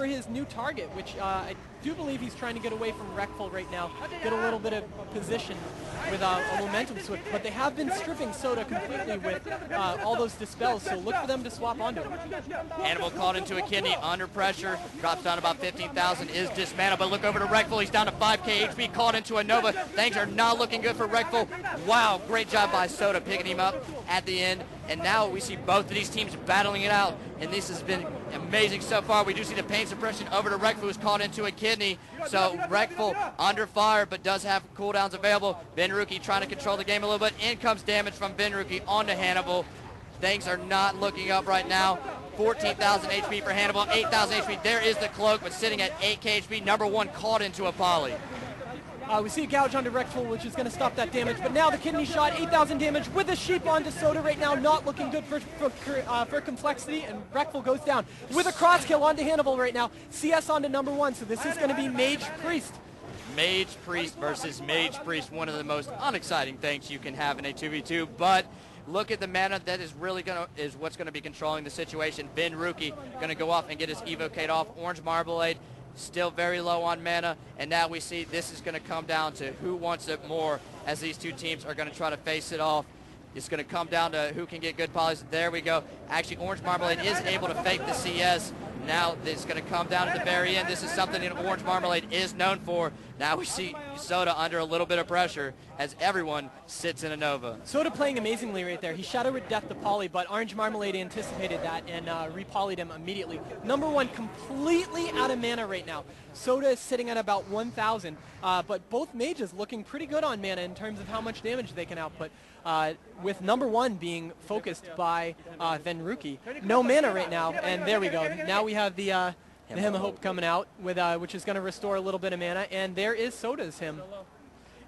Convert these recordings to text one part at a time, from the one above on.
for his new target, which I do believe he's trying to get away from Wreckful right now, get a little bit of position with a momentum switch. But they have been stripping Soda completely with all those dispels, so look for them to swap onto him. Hannibal caught into a kidney under pressure, drops down about 15,000, is dismantled, but look over to Wreckful, he's down to 5k HP, caught into a Nova. Things are not looking good for Wreckful. Wow, great job by Soda picking him up at the end, and now we see both of these teams battling it out, and this has been amazing so far. We do see the pain suppression over to Wreckful, who's caught into a kidney, so Wreckful under fire, but does have cooldowns available. Benruki trying to control the game a little bit. In comes damage from Benruki onto Hannibal. Things are not looking up right now. 14,000 HP for Hannibal, 8,000 HP. There is the cloak, but sitting at 8k HP. Number one caught into a poly. We see a gouge onto Wreckful, which is going to stop that damage, but now the kidney shot, 8,000 damage with a sheep onto Soda right now, not looking good for complexity, and Wreckful goes down with a cross kill onto Hannibal right now. CS onto number one, so this is going to be Mage-Priest. Mage-Priest versus Mage-Priest, one of the most unexciting things you can have in a 2v2, but look at the mana that is really what's going to be controlling the situation. Benruki going to go off and get his evocate off. Orangemarmalade still very low on mana, and now we see this is going to come down to who wants it more, as these two teams are going to try to face it off. It's going to come down to who can get good polys. There we go. Actually, Orangemarmalade is able to fake the CS. Now it's going to come down to the very end. This is something that Orangemarmalade is known for. Now we see Soda under a little bit of pressure as everyone sits in a Nova. Soda playing amazingly right there. He Shadow with Death the poly, but Orangemarmalade anticipated that and repolyed him immediately. Number one completely out of mana right now. Soda is sitting at about 1,000, but both mages looking pretty good on mana in terms of how much damage they can output. With number one being focused by Benruki. No mana right now, and there we go. Now we have the Hymn of Hope coming out, with which is going to restore a little bit of mana, and there is Soda's Hymn.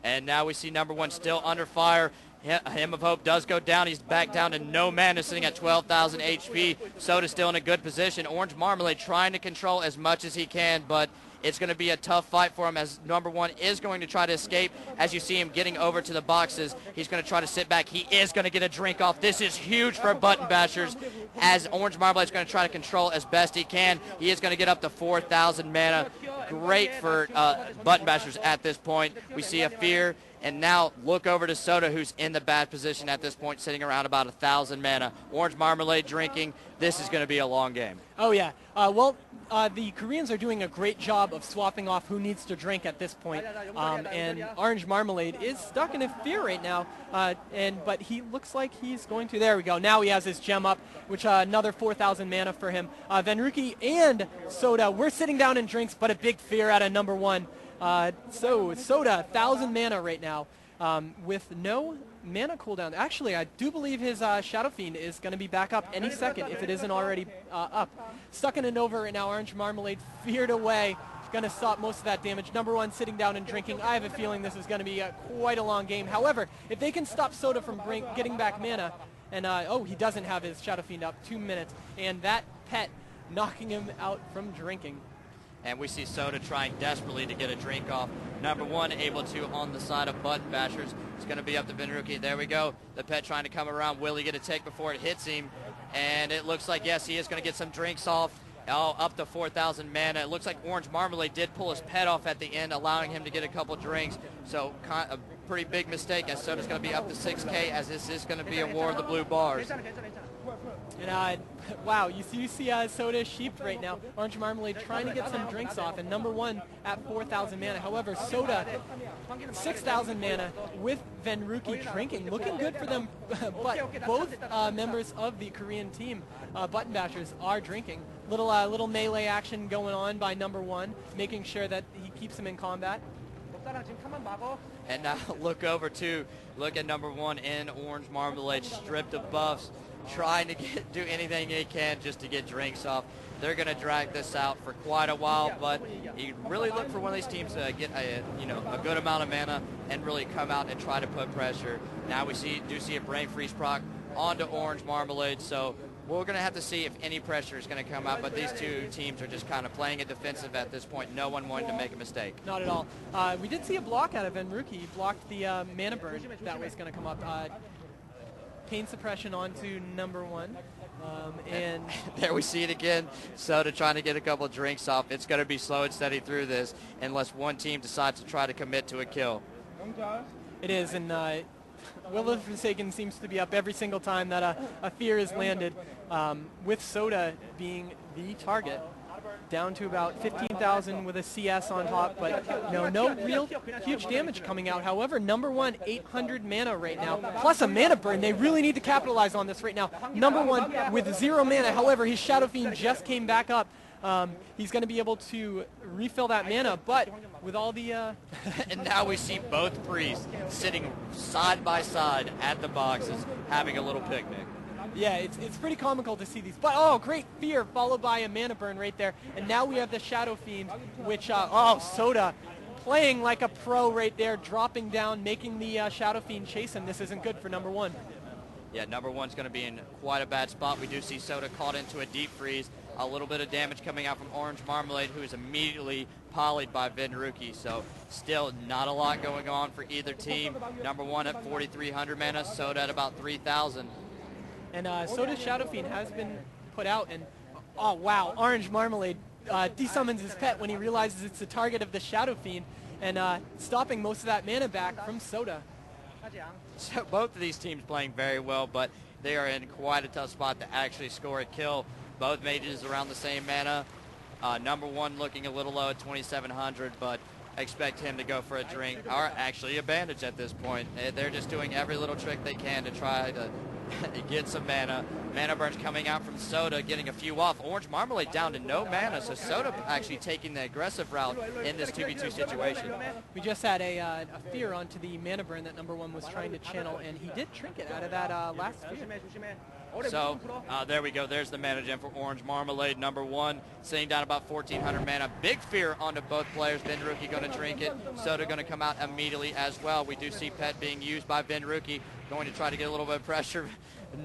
And now we see number one still under fire. Hymn of Hope does go down. He's back down to no mana, sitting at 12,000 HP. Soda's still in a good position. Orangemarmalade trying to control as much as he can, but it's going to be a tough fight for him, as number one is going to try to escape. As you see him getting over to the boxes, he's going to try to sit back. He is going to get a drink off. This is huge for Button Bashers, as Orangemarmalade is going to try to control as best he can. He is going to get up to 4,000 mana. Great for Button Bashers at this point. We see a fear. And now look over to Soda, who's in the bad position at this point, sitting around about 1,000 mana. Orangemarmalade drinking. This is going to be a long game. Oh, yeah. The Koreans are doing a great job of swapping off who needs to drink at this point. And Orangemarmalade is stuck in a fear right now. But he looks like he's going to. There we go. Now he has his gem up, which another 4,000 mana for him. Benruki and Soda, we're sitting down in drinks, but a big fear out of number one. So Soda, 1,000 mana right now, with no mana cooldown. Actually, I do believe his Shadow Fiend is going to be back up any second if it isn't already up. Stuck in a Nova right now. Orangemarmalade feared away. Going to stop most of that damage. Number one sitting down and drinking. I have a feeling this is going to be quite a long game. However, if they can stop Soda from getting back mana, and oh, he doesn't have his Shadow Fiend up, 2 minutes, and that pet knocking him out from drinking. And we see Soda trying desperately to get a drink off. Number one able to on the side of Button Bashers. It's going to be up to Benruki. There we go. The pet trying to come around. Will he get a take before it hits him? And it looks like, yes, he is going to get some drinks off. Oh, up to 4,000 mana. It looks like Orangemarmalade did pull his pet off at the end, allowing him to get a couple drinks. So a pretty big mistake, as Soda's going to be up to 6k, as this is going to be a war of the blue bars. And wow, you see Soda sheeped right now. Orangemarmalade trying to get some drinks off, and number one at 4,000 mana. However, Soda, 6,000 mana with Benruki drinking. Looking good for them, but both members of the Korean team, Button Bashers, are drinking. Little melee action going on by number one, making sure that he keeps him in combat. And now look at number one in Orangemarmalade, stripped of buffs, trying to do anything he can just to get drinks off. They're going to drag this out for quite a while, but you really look for one of these teams to get a good amount of mana and really come out and try to put pressure. Now we do see a Brain Freeze proc onto Orangemarmalade, so we're going to have to see if any pressure is going to come out, but these two teams are just kind of playing it defensive at this point. No one wanting to make a mistake. Not at all. We did see a block out of Benruki. He blocked the mana burn that was going to come up. Pain suppression onto number one. And there we see it again. Soda trying to get a couple of drinks off. It's going to be slow and steady through this unless one team decides to try to commit to a kill. it is, and Will of the Forsaken seems to be up every single time that a fear is landed, with Soda being the target. Down to about 15,000 with a CS on top, but no real huge damage coming out. However, number one, 800 mana right now, plus a mana burn. They really need to capitalize on this right now. Number one with 0 mana. However, his Shadow Fiend just came back up. He's going to be able to refill that mana, but with all the... And now we see both priests sitting side by side at the boxes having a little picnic. Yeah, it's pretty comical to see these. But, oh, great fear, followed by a mana burn right there. And now we have the Shadow Fiend, which, Soda playing like a pro right there, dropping down, making the Shadow Fiend chase him. This isn't good for number one. Yeah, number one's going to be in quite a bad spot. We do see Soda caught into a deep freeze. A little bit of damage coming out from Orangemarmalade, who is immediately polyed by Venruki. So still not a lot going on for either team. Number one at 4,300 mana, Soda at about 3,000. And Soda's Shadow Fiend has been put out, and oh wow, Orangemarmalade desummons his pet when he realizes it's the target of the Shadow Fiend, and stopping most of that mana back from Soda. So both of these teams playing very well, but they are in quite a tough spot to actually score a kill. Both mages around the same mana. Number one looking a little low at 2,700, but I expect him to go for a drink, or actually a bandage at this point. They're just doing every little trick they can to try to get some mana. Mana burns coming out from Soda, getting a few off. Orangemarmalade down to no mana, so Soda actually taking the aggressive route in this 2v2 situation. We just had a fear onto the mana burn that number one was trying to channel, and he did trinket out of that last fear. So there we go. There's the mana gem for Orangemarmalade. Number one sitting down about 1,400 mana. Big fear onto both players. Venruki going to drink it. Soda going to come out immediately as well. We do see Pet being used by Venruki. Going to try to get a little bit of pressure.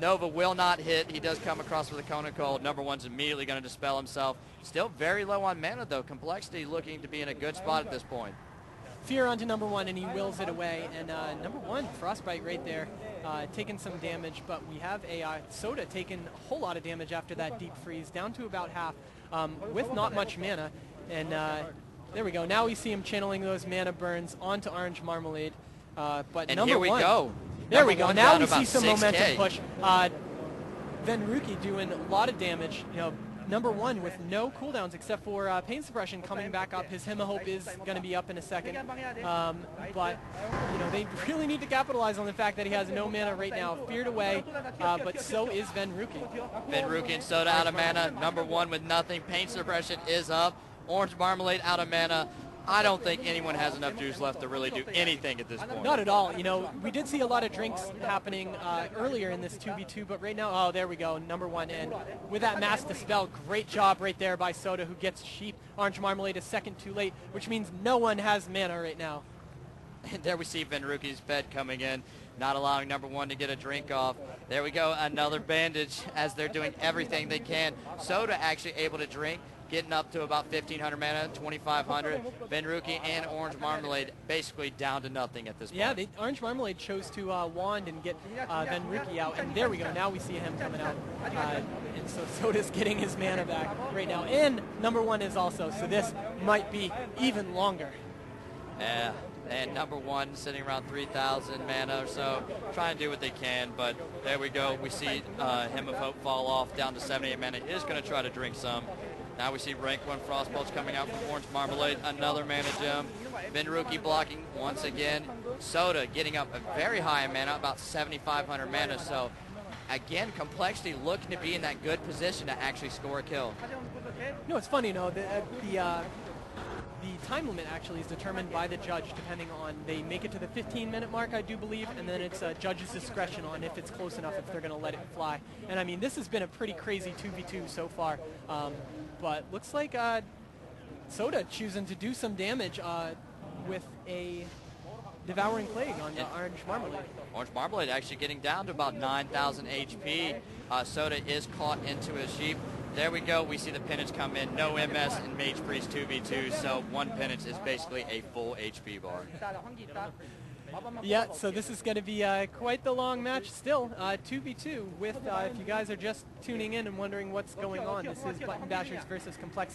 Nova will not hit. He does come across with a Cone of Cold. Number one's immediately going to dispel himself. Still very low on mana though. Complexity looking to be in a good spot at this point. Fear onto number one, and he wills it away. And number one, Frostbite right there, taking some damage. But we have a Soda taking a whole lot of damage after that deep freeze, down to about half, with not much mana. And there we go. Now we see him channeling those mana burns onto Orangemarmalade. But and number here we one, go. There we go. Now we see some 6K. momentum push. Venruki doing a lot of damage. Number one with no cooldowns except for pain suppression coming back up. His Hema-Hope is going to be up in a second. But they really need to capitalize on the fact that he has no mana right now. Feared away, but so is Venruki. Venruki and Soda out of mana. Number one with nothing. Pain suppression is up. Orangemarmalade out of mana. I don't think anyone has enough juice left to really do anything at this point. Not at all. We did see a lot of drinks happening earlier in this 2v2, but right now, there we go, number one. And with that Mass Dispel, great job right there by Soda, who gets sheep. Orangemarmalade is second too late, which means no one has mana right now. And there we see Venruki's Pet coming in, not allowing number one to get a drink off. There we go, another bandage as they're doing everything they can. Soda actually able to drink, getting up to about 1,500 mana, 2,500. Venruki and Orangemarmalade basically down to nothing at this point. Yeah, Orangemarmalade chose to wand and get Venruki out, and there we go. Now we see him coming out. And so Soda's getting his mana back right now. And number one is also, so this might be even longer. Yeah. And number one sitting around 3,000 mana or so, trying to do what they can, but there we go. We see Hymn of Hope fall off down to 78 mana. He is going to try to drink some. Now we see rank 1 Frostbolts coming out from Orangemarmalade, another mana gem. Venruki blocking once again. Soda getting up a very high in mana, about 7,500 mana. So again, Complexity looking to be in that good position to actually score a kill. It's funny, the time limit actually is determined by the judge depending on, they make it to the 15-minute mark, I do believe, and then it's a judge's discretion on if it's close enough, if they're going to let it fly. And I mean, this has been a pretty crazy 2v2 so far, but looks like Soda choosing to do some damage with a Devouring Plague on the Orangemarmalade. Orangemarmalade actually getting down to about 9,000 HP. Soda is caught into a sheep. There we go. We see the penance come in. No MS in Mage-Priest 2v2, so one penance is basically a full HP bar. Yeah, so this is going to be quite the long match still. 2v2 with, if you guys are just tuning in and wondering what's going on, this is Button Dashers versus Complex